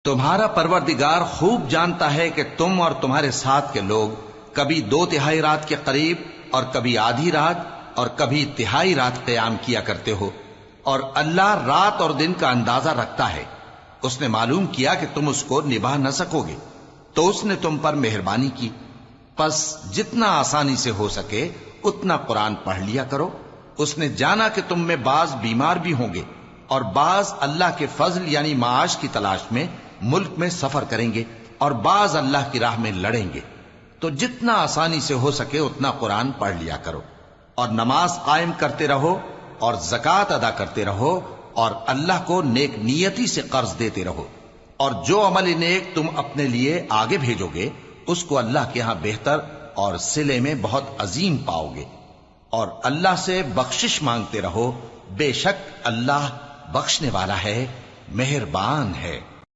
तुम्हारा परवरदिगार खूब जानता है कि तुम और तुम्हारे साथ के लोग कभी 2/3 रात के करीब और कभी आधी रात और कभी तिहाई रात क़याम किया करते हो, और अल्लाह रात और दिन का अंदाजा रखता है। उसने मालूम किया कि तुम उसको निभा न सकोगे, तो उसने तुम पर मेहरबानी की। बस जितना आसानी से हो सके उतना कुरान पढ़ लिया करो। उसने जाना कि तुम में बाज बीमार भी होंगे और बाज अल्लाह के फजल यानी माश की तलाश में मुल्क में सफर करेंगे और बाज अल्लाह की राह में लड़ेंगे। तो जितना आसानी से हो सके उतना कुरान पढ़ लिया करो और नमाज कायम करते रहो और जकात अदा करते रहो और अल्लाह को नेक नियति से कर्ज देते रहो। और जो अमल नेक तुम अपने लिए आगे भेजोगे उसको अल्लाह के यहां बेहतर और सिले में बहुत अजीम पाओगे। और अल्लाह से बख्शिश मांगते रहो, बेशक अल्लाह बख्शने वाला है, मेहरबान है।